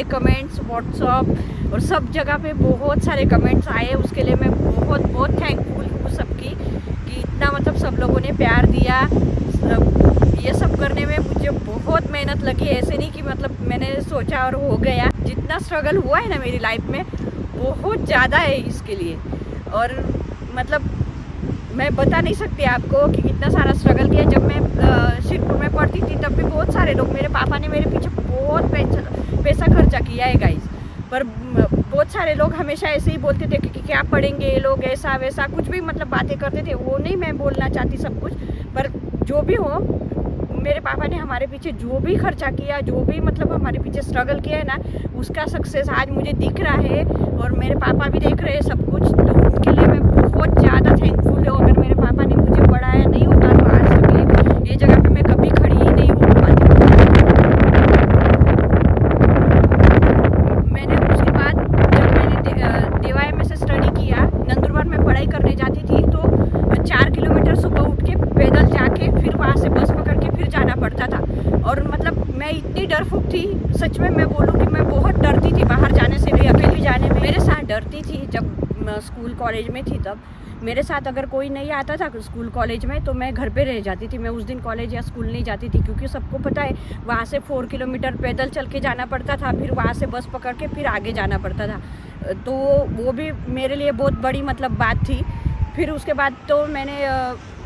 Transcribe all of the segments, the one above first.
सारे comments WhatsApp और सब जगह पे बहुत सारे कमेंट्स आए। उसके लिए मैं बहुत बहुत थैंकफुल हूँ सबकी कि इतना मतलब सब लोगों ने प्यार दिया। ये सब करने में मुझे बहुत मेहनत लगी, ऐसे नहीं कि मतलब मैंने सोचा और हो गया। जितना स्ट्रगल हुआ है ना मेरी लाइफ में बहुत ज़्यादा है इसके लिए, और मतलब मैं बता नहीं सकती आपको कि कितना सारा स्ट्रगल किया। जब मैं शिरपुर में पढ़ती थी तब भी बहुत सारे लोग, मेरे पापा ने मेरे पीछे बहुत पैसा खर्चा किया है गाइस, पर बहुत सारे लोग हमेशा ऐसे ही बोलते थे कि क्या पढ़ेंगे ये लोग, ऐसा वैसा कुछ भी मतलब बातें करते थे। वो नहीं मैं बोलना चाहती सब कुछ, पर जो भी हो मेरे पापा ने हमारे पीछे जो भी खर्चा किया, जो भी मतलब हमारे पीछे स्ट्रगल किया है ना, उसका सक्सेस आज मुझे दिख रहा है और मेरे पापा भी देख रहे हैं सब कुछ। तो उनके लिए मैं बहुत ज़्यादा थैंकफुल हूँ। अगर मेरे पापा ने मुझे पढ़ाया नहीं होता तो आज तक ये जगह पे मैं कभी खड़ी ही नहीं हो पाती। मैंने उसके बाद जब मैंने DYM से स्टडी किया, नंदुरबार में पढ़ाई करने जाती थी तो 4 किलोमीटर सुबह उठ के पैदल जाके फिर वहाँ से बस पकड़ के फिर जाना पड़ता था। और मतलब मैं इतनी डरपोक थी, सच में मैं बोलूँ कि मैं बहुत डरती थी बाहर जाने से भी, अकेली जाने में मेरे साथ डरती थी। जब स्कूल कॉलेज में थी तब मेरे साथ अगर कोई नहीं आता था स्कूल कॉलेज में तो मैं घर पे रह जाती थी। मैं उस दिन कॉलेज या स्कूल नहीं जाती थी, क्योंकि सबको पता है वहाँ से 4 किलोमीटर पैदल चल के जाना पड़ता था, फिर वहाँ से बस पकड़ के फिर आगे जाना पड़ता था। तो वो भी मेरे लिए बहुत बड़ी मतलब बात थी। फिर उसके बाद तो मैंने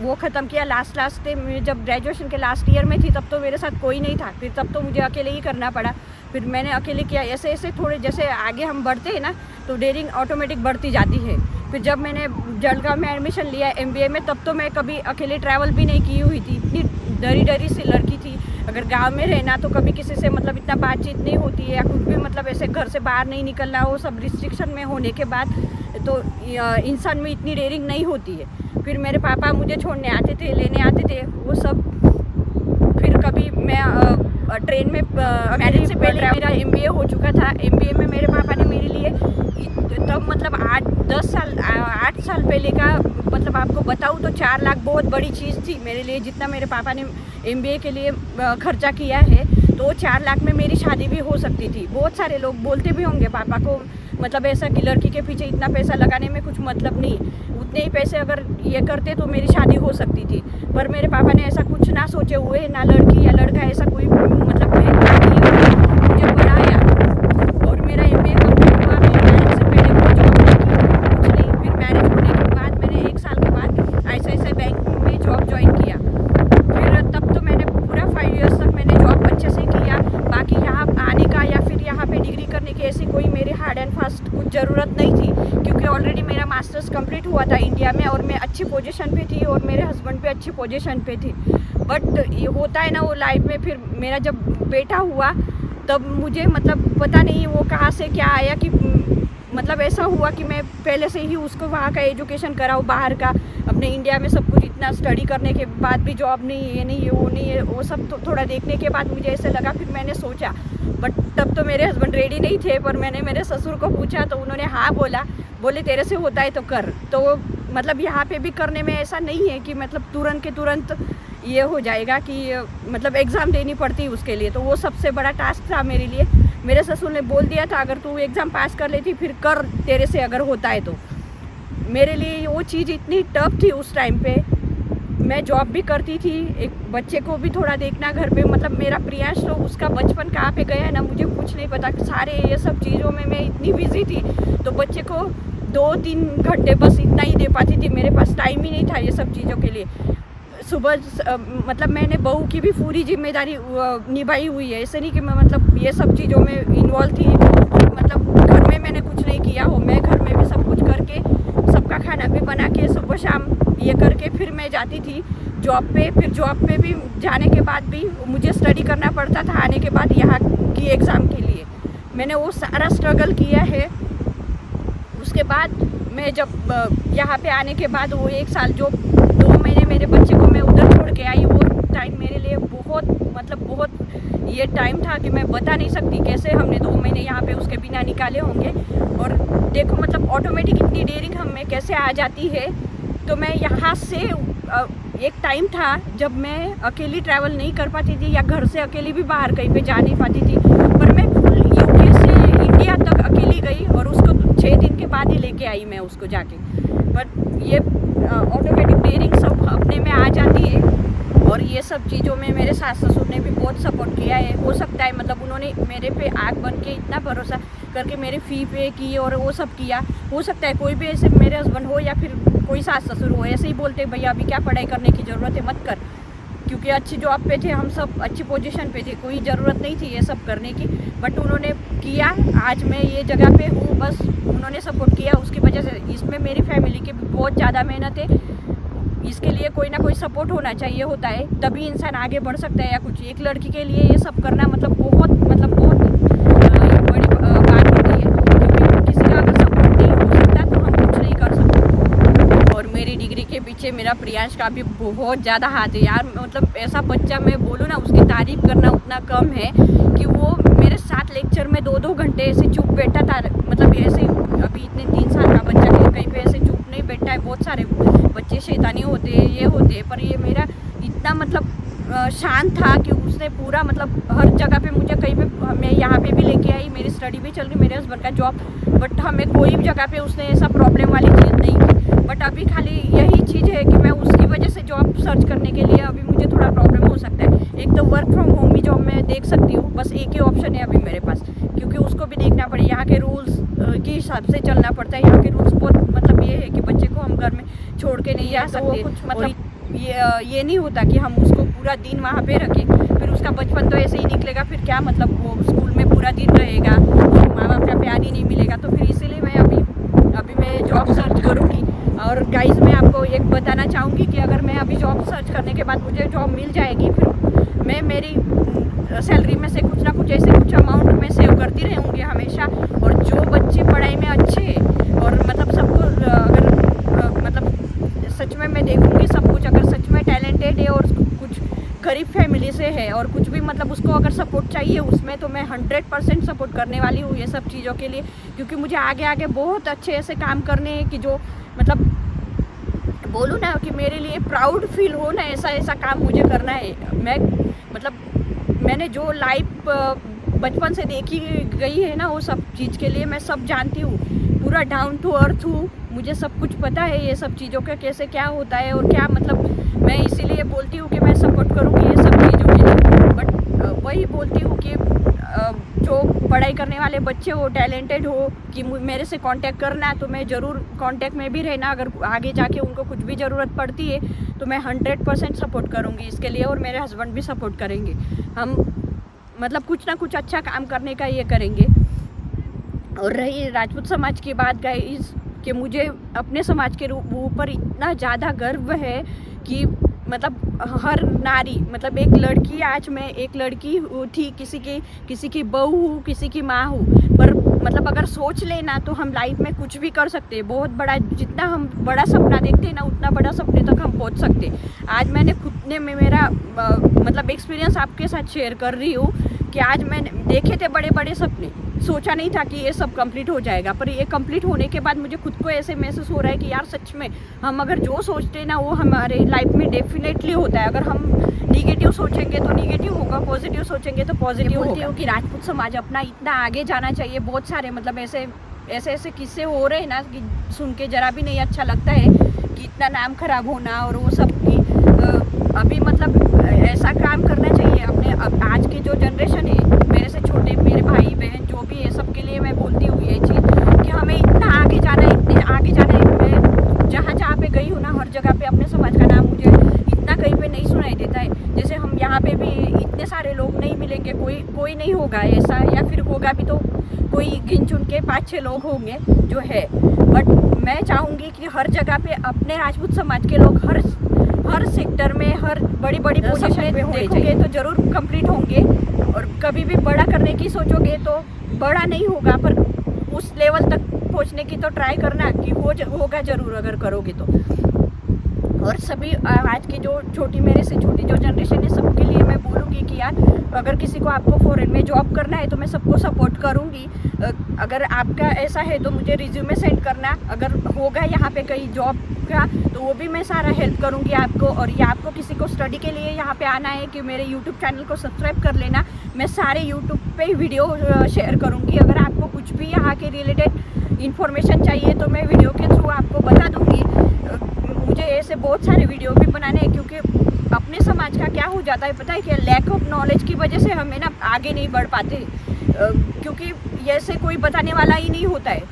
वो ख़त्म किया। लास्ट जब ग्रेजुएशन के लास्ट ईयर में थी तब तो मेरे साथ कोई नहीं था, फिर तब तो मुझे अकेले ही करना पड़ा। फिर मैंने अकेले किया। ऐसे ऐसे थोड़े जैसे आगे हम बढ़ते हैं ना तो डेयरिंग ऑटोमेटिक बढ़ती जाती है। फिर जब मैंने जलगांव में एडमिशन लिया MBA में, तब तो मैं कभी अकेले ट्रैवल भी नहीं की हुई थी। इतनी डरी सी लड़की थी। अगर गांव में रहना तो कभी किसी से मतलब इतना बातचीत नहीं होती है या कुछ भी, मतलब ऐसे घर से बाहर नहीं निकलना, वो सब रिस्ट्रिक्शन में होने के बाद तो इंसान में इतनी डेयरिंग नहीं होती है। फिर मेरे पापा मुझे छोड़ने आते थे, लेने आते थे, वो सब। फिर कभी मैं ट्रेन में मैरिज से पहले मेरा MBA हो चुका था। MBA में मेरे पापा ने मेरे लिए तब मतलब 8 साल पहले का मतलब आपको बताऊँ तो 4 लाख बहुत बड़ी चीज़ थी मेरे लिए। जितना मेरे पापा ने MBA के लिए खर्चा किया है तो 4 लाख में मेरी शादी भी हो सकती थी। बहुत सारे लोग बोलते भी होंगे पापा को मतलब ऐसा कि लड़की के पीछे इतना पैसा लगाने में कुछ मतलब नहीं, उतने ही पैसे अगर ये करते तो मेरी शादी हो सकती थी। पर मेरे पापा ने ऐसा कुछ ना सोचे हुए, ना लड़की या लड़का ऐसा कोई मतलब मुझे पढ़ाया और मेरा MBA कंप्लीट हुआ। मैंने मैरिज से पहले कोई जॉब नहीं की, कुछ नहीं। फिर मैरिज होने के बाद मैंने 1 साल के बाद ICICI बैंक में जॉब ज्वाइन किया। फिर तब तो मैंने पूरा 5 ईयर्स तक मैंने जॉब अच्छे से किया। बाकी यहाँ आने का या फिर यहाँ पे डिग्री करने की ऐसी कोई मेरी हार्ड एंड फास्ट कुछ ज़रूरत नहीं थी, क्योंकि ऑलरेडी मेरा मास्टर्स कंप्लीट हुआ था इंडिया में और मैं अच्छी पोजीशन पे थी और मेरे हस्बैंड भी अच्छी पोजीशन पे थे। बट ये होता है ना वो लाइफ में। फिर मेरा जब बेटा हुआ तब मुझे मतलब पता नहीं वो कहाँ से क्या आया कि मतलब ऐसा हुआ कि मैं पहले से ही उसको वहाँ का एजुकेशन कराऊँ बाहर का। अपने इंडिया में सब कुछ इतना स्टडी करने के बाद भी जॉब नहीं है, ये नहीं है, वो नहीं है, वो सब तो थोड़ा देखने के बाद मुझे ऐसे लगा। फिर मैंने सोचा, बट तब तो मेरे हस्बैंड रेडी नहीं थे, पर मैंने मेरे ससुर को पूछा तो उन्होंने हाँ बोला। बोले तेरे से होता है तो कर। तो मतलब यहाँ पे भी करने में ऐसा नहीं है कि मतलब तुरंत के तुरंत ये हो जाएगा कि मतलब एग्ज़ाम देनी पड़ती है उसके लिए। तो वो सबसे बड़ा टास्क था मेरे लिए। मेरे ससुर ने बोल दिया था अगर तू एग्ज़ाम पास कर लेती फिर कर, तेरे से अगर होता है तो। मेरे लिए वो चीज़ इतनी टफ थी उस टाइम पे। मैं जॉब भी करती थी, एक बच्चे को भी थोड़ा देखना घर पे। मतलब मेरा प्रियांश तो उसका बचपन कहाँ पे गया है ना मुझे कुछ नहीं पता। सारे ये सब चीज़ों में मैं इतनी बिजी थी तो बच्चे को 2-3 घंटे बस इतना ही दे पाती थी। मेरे पास टाइम ही नहीं था ये सब चीज़ों के लिए। सुबह मतलब मैंने बहू की भी पूरी जिम्मेदारी निभाई हुई है। ऐसे नहीं कि मैं मतलब ये सब चीज़ों में इन्वॉल्व थी और मतलब घर में मैंने कुछ नहीं किया हो। मैं घर में भी सब कुछ करके सबका खाना भी बना के सुबह शाम ये करके फिर मैं जाती थी जॉब पे। फिर जॉब पे भी जाने के बाद भी मुझे स्टडी करना पड़ता था आने के बाद यहाँ की एग्ज़ाम के लिए। मैंने वो सारा स्ट्रगल किया है। उसके बाद मैं जब यहाँ पे आने के बाद वो 1 साल जो 2 महीने मेरे बच्चे को मैं उधर छोड़ के आई, वो टाइम मेरे लिए बहुत मतलब बहुत ये टाइम था कि मैं बता नहीं सकती कैसे हमने 2 महीने यहाँ पे उसके बिना निकाले होंगे। और देखो मतलब ऑटोमेटिक इतनी डेयरिंग हम में कैसे आ जाती है। तो मैं यहाँ से एक टाइम था जब मैं अकेली ट्रैवल नहीं कर पाती थी या घर से अकेली भी बाहर कहीं पे जा नहीं पाती थी। पर मैं फुल UK से गई और उसको 6 दिन के बाद ही लेके आई मैं उसको जाके। बट ये ऑटोमेटिक टीयरिंग सब अपने में आ जाती है और ये सब चीज़ों में मेरे सास ससुर ने भी बहुत सपोर्ट किया है। हो सकता है मतलब उन्होंने मेरे पे आग बन के इतना भरोसा करके मेरे फ़ी पे की और वो सब किया। हो सकता है कोई भी ऐसे मेरे हस्बैंड हो या फिर कोई सास ससुर हो ऐसे ही बोलते भैया अभी क्या पढ़ाई करने की ज़रूरत है, मत कर, क्योंकि अच्छी जॉब पे थे हम सब, अच्छी पोजीशन पे थे, कोई ज़रूरत नहीं थी ये सब करने की। बट उन्होंने किया, आज मैं ये जगह पे हूँ, बस उन्होंने सपोर्ट किया, उसकी वजह से। इसमें मेरी फैमिली की भी बहुत ज़्यादा मेहनत है, इसके लिए कोई ना कोई सपोर्ट होना चाहिए होता है, तभी इंसान आगे बढ़ सकता है या कुछ। एक लड़की के लिए ये सब करना मतलब बहुत बड़ी बात होती है, क्योंकि किसी का अगर सपोर्ट नहीं हो सकता तो हम कुछ नहीं कर सकते। और मेरी डिग्री के पीछे मेरा प्रियांश का भी बहुत ज़्यादा हाथ है यार। मतलब ऐसा बच्चा, मैं बोलूँ ना, उसकी तारीफ़ करना उतना कम है कि वो मेरे साथ लेक्चर में 2-2 घंटे ऐसे चुप बैठा था। मतलब ऐसे अभी इतने 3 साल का बच्चा कहीं पे ऐसे चुप नहीं बैठा है। बहुत सारे बच्चे शैतानी होते हैं, ये होते हैं, पर ये मेरा इतना मतलब शांत था कि उसने पूरा मतलब हर जगह पे मुझे कहीं पे, मैं यहाँ पे भी लेके आई, मेरी स्टडी भी चल रही, मेरे हस्बैंड का जॉब, बट हमें कोई भी जगह पे उसने ऐसा प्रॉब्लम वाली चीज़ नहीं की। बट अभी खाली यही चीज़ है कि मैं उसकी वजह से जॉब सर्च करने के लिए अभी मुझे थोड़ा प्रॉब्लम हो सकता है। एक तो work from home he job मैं देख सकती हूँ, बस एक ही ऑप्शन है अभी मेरे पास, क्योंकि उसको भी देखना पड़े, यहाँ के रूल्स के हिसाब से चलना पड़ता है। यहाँ के रूल्स बहुत मतलब ये है कि बच्चे को हम घर में छोड़ के नहीं आ सकते, कुछ मतलब ये नहीं होता कि हम उसको पूरा दिन वहाँ पे रखें, फिर उसका बचपन तो ऐसे ही निकलेगा, फिर क्या मतलब वो स्कूल में पूरा दिन रहेगा, माँ बाप का प्यार ही नहीं मिलेगा। तो फिर इसीलिए मैं अभी मैं जॉब सर्च करूँगी। और गाइस, मैं आपको एक बताना चाहूँगी कि अगर मैं अभी जॉब सर्च करने के बाद मुझे जॉब मिल जाएगी, फिर मैं मेरी सैलरी में से कुछ ना कुछ ऐसे कुछ अमाउंट में सेव करती रहूँगी हमेशा। और जो बच्चे पढ़ाई में अच्छे हैं और मतलब सबको अगर मतलब सच में मैं देखूँगी सब कुछ, अगर सच में टैलेंटेड है और कुछ गरीब फैमिली से है और कुछ भी मतलब उसको अगर सपोर्ट चाहिए उसमें, तो मैं 100% सपोर्ट करने वाली हूँ ये सब चीज़ों के लिए। क्योंकि मुझे आगे बहुत अच्छे ऐसे काम करने हैं कि जो मतलब बोलूँ ना कि मेरे लिए प्राउड फील हो ना, ऐसा काम मुझे करना है। मैं मतलब मैंने जो लाइफ बचपन से देखी गई है ना, वो सब चीज़ के लिए मैं सब जानती हूँ, पूरा डाउन टू अर्थ हूँ, मुझे सब कुछ पता है ये सब चीज़ों का कैसे क्या होता है और क्या मतलब। मैं इसीलिए बोलती हूँ कि मैं सपोर्ट करूँगी ये सब चीज़ों के लिए। बट वही बोलती हूँ कि जो पढ़ाई करने वाले बच्चे हो, टैलेंटेड हो, कि मेरे से कांटेक्ट करना, तो मैं ज़रूर कांटेक्ट में भी रहना। अगर आगे जाके उनको कुछ भी ज़रूरत पड़ती है तो मैं 100% सपोर्ट करूँगी इसके लिए, और मेरे हस्बैंड भी सपोर्ट करेंगे। हम मतलब कुछ ना कुछ अच्छा काम करने का ये करेंगे। और रही राजपूत समाज की बात गाइस, कि मुझे अपने समाज के ऊपर इतना ज़्यादा गर्व है कि मतलब हर नारी, मतलब एक लड़की, आज मैं एक लड़की थी, किसी की बहू हूँ, किसी की माँ हूँ, पर मतलब अगर सोच लेना तो हम लाइफ में कुछ भी कर सकते हैं। बहुत बड़ा, जितना हम बड़ा सपना देखते हैं ना, उतना बड़ा सपने तक हम पहुँच सकते हैं। आज मैंने खुद ने मेरा मतलब एक्सपीरियंस आपके साथ शेयर कर रही हूँ कि आज मैंने देखे थे बड़े बड़े सपने, सोचा नहीं था कि ये सब कंप्लीट हो जाएगा, पर ये कंप्लीट होने के बाद मुझे खुद को ऐसे महसूस हो रहा है कि यार सच में हम अगर जो सोचते हैं ना, वो हमारे लाइफ में डेफिनेटली होता है। अगर हम निगेटिव सोचेंगे तो निगेटिव होगा, पॉजिटिव सोचेंगे तो पॉजिटिव होगा। कि राजपूत समाज अपना इतना आगे जाना चाहिए। बहुत सारे मतलब ऐसे किस्से हो रहे हैं ना कि सुन के जरा भी नहीं अच्छा लगता है कि इतना नाम खराब होना और वो सब की। अभी मतलब ऐसा काम करना चाहिए अपने आज की जो जनरेशन है, मेरे से छोटे मेरे भाई बहन जो भी है, सबके लिए मैं बोलती हूँ ये चीज़ कि हमें इतना आगे जाना है, इतने आगे जाना है। मैं जहाँ पे गई हूँ ना, हर जगह पे अपने समाज का नाम मुझे इतना कहीं पे नहीं सुनाई देता है। जैसे हम यहाँ पे भी इतने सारे लोग नहीं मिलेंगे, कोई नहीं होगा ऐसा, या फिर होगा भी तो कोई गिन चुन के 5-6 लोग होंगे जो है। बट मैं चाहूँगी कि हर जगह पे अपने राजपूत समाज के लोग हर सेक्टर में, हर बड़ी पोजीशन पे देखोगे तो ज़रूर कंप्लीट होंगे। और कभी भी बड़ा करने की सोचोगे तो बड़ा नहीं होगा, पर उस लेवल तक पहुंचने की तो ट्राई करना कि होगा ज़रूर अगर करोगे तो। और सभी आज की जो मेरे से छोटी जो जनरेशन है, सबके लिए मैं बोलूँगी कि यार अगर किसी को आपको फॉरेन में जॉब करना है तो मैं सबको सपोर्ट करूँगी। अगर आपका ऐसा है तो मुझे रिज्यूमे सेंड करना, अगर होगा यहाँ पे कहीं जॉब का तो वो भी मैं सारा हेल्प करूँगी आपको। और ये आपको किसी को स्टडी के लिए यहाँ पे आना है कि मेरे यूट्यूब चैनल को सब्सक्राइब कर लेना, मैं सारे यूट्यूब पे वीडियो शेयर करूँगी। अगर आपको कुछ कुछ भी यहाँ के रिलेटेड इन्फॉर्मेशन चाहिए तो मैं वीडियो के थ्रू आपको बता दूँगी। मुझे ऐसे बहुत सारे वीडियो भी बनाने हैं, क्योंकि अपने समाज का क्या हो जाता है पता है क्या, लैक ऑफ नॉलेज की वजह से हमें ना आगे नहीं बढ़ पाते, क्योंकि ऐसे कोई बताने वाला ही नहीं होता है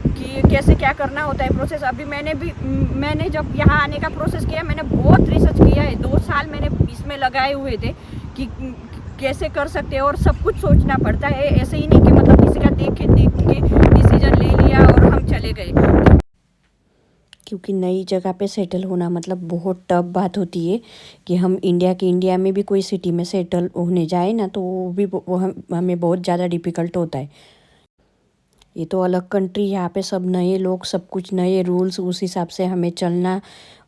कि कैसे क्या करना होता है प्रोसेस। अभी मैंने जब यहाँ आने का प्रोसेस किया, मैंने बहुत रिसर्च किया है, 2 साल मैंने इसमें लगाए हुए थे कि कैसे कर सकते हैं, और सब कुछ सोचना पड़ता है। ऐसे ही नहीं कि मतलब किसी का देख के डिसीजन ले लिया और हम चले गए। क्योंकि नई जगह पे सेटल होना मतलब बहुत टफ बात होती है कि हम इंडिया में भी कोई सिटी में सेटल होने जाए ना, तो वो हमें बहुत ज़्यादा डिफ़िकल्ट होता है। ये तो अलग कंट्री, यहाँ पे सब नए लोग, सब कुछ नए रूल्स, उस हिसाब से हमें चलना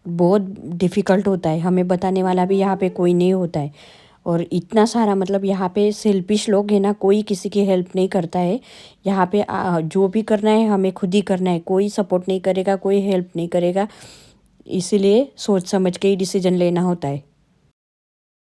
बहुत डिफ़िकल्ट होता है। हमें बताने वाला भी यहाँ पे कोई नहीं होता है, और इतना सारा मतलब यहाँ पे सेल्फिश लोग हैं ना, कोई किसी की हेल्प नहीं करता है। यहाँ पे जो भी करना है हमें खुद ही करना है, कोई सपोर्ट नहीं करेगा, कोई हेल्प नहीं करेगा, इसीलिए सोच समझ के ही डिसीजन लेना होता है।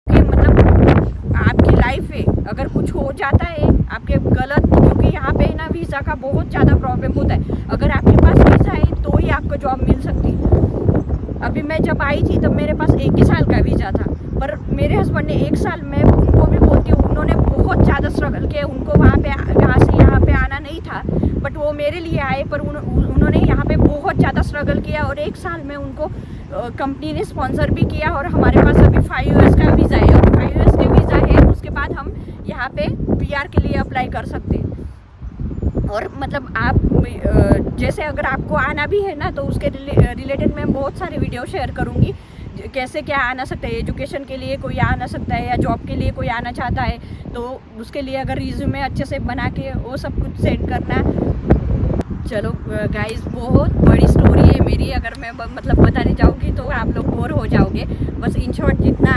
मतलब आपकी लाइफ है, अगर कुछ हो जाता है आपके गलत, क्योंकि यहाँ पे ना वीज़ा का बहुत ज़्यादा प्रॉब्लम होता है। अगर आपके पास वीज़ा है तो ही आपको जॉब मिल सकती है। अभी मैं जब आई थी तब मेरे पास 1 ही साल का वीज़ा था, पर मेरे हस्बैंड ने 1 साल, मैं उनको भी बोलती हूँ, उन्होंने बहुत ज़्यादा स्ट्रगल किया। उनको वहाँ से यहाँ पे आना नहीं था, बट वो मेरे लिए आए, पर उन्होंने यहाँ पे बहुत ज़्यादा स्ट्रगल किया, और 1 साल में उनको कंपनी ने स्पॉन्सर भी किया। और हमारे पास अभी 5 ईयर्स का वीज़ा है, और 5 ईयर्स के वीज़ा है, उसके बाद हम यहाँ पे PR के लिए अप्लाई कर सकते हैं। और मतलब आप जैसे अगर आपको आना भी है ना, तो उसके रिलेटेड मैं बहुत सारे वीडियो शेयर करूँगी, कैसे क्या आना सकता है। एजुकेशन के लिए कोई आना सकता है, या जॉब के लिए कोई आना चाहता है, तो उसके लिए अगर रिज्यूमे अच्छे से बना के वो सब कुछ सेंड करना। चलो गाइस, बहुत बड़ी स्टोरी है मेरी, अगर मैं मतलब बताने जाऊँगी तो आप लोग बोर हो जाओगे। बस इन शॉर्ट जितना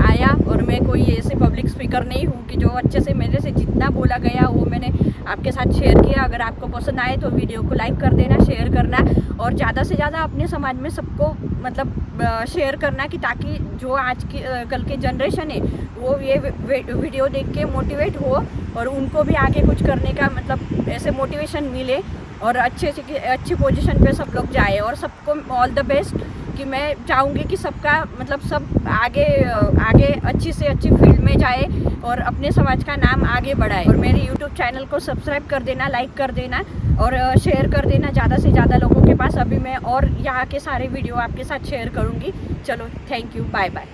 आया, और मैं कोई ऐसे पब्लिक स्पीकर नहीं हूँ कि जो अच्छे से मेरे से जितना बोला गया वो मैंने आपके साथ शेयर किया। अगर आपको पसंद आए तो वीडियो को लाइक कर देना, शेयर करना, और ज़्यादा से ज़्यादा अपने समाज में सबको मतलब शेयर करना, कि ताकि जो आज की कल की जनरेशन है वो ये वीडियो देख के मोटिवेट हो, और उनको भी आगे कुछ करने का मतलब ऐसे मोटिवेशन मिले, और अच्छी पोजीशन पे सब लोग जाए। और सबको ऑल द बेस्ट, कि मैं चाहूँगी कि सबका मतलब सब आगे अच्छी से अच्छी फील्ड में जाए, और अपने समाज का नाम आगे बढ़ाए। और मेरे YouTube चैनल को सब्सक्राइब कर देना, लाइक कर देना, और शेयर कर देना ज़्यादा से ज़्यादा लोगों के पास। अभी मैं और यहाँ के सारे वीडियो आपके साथ शेयर करूँगी। चलो, थैंक यू, बाय बाय।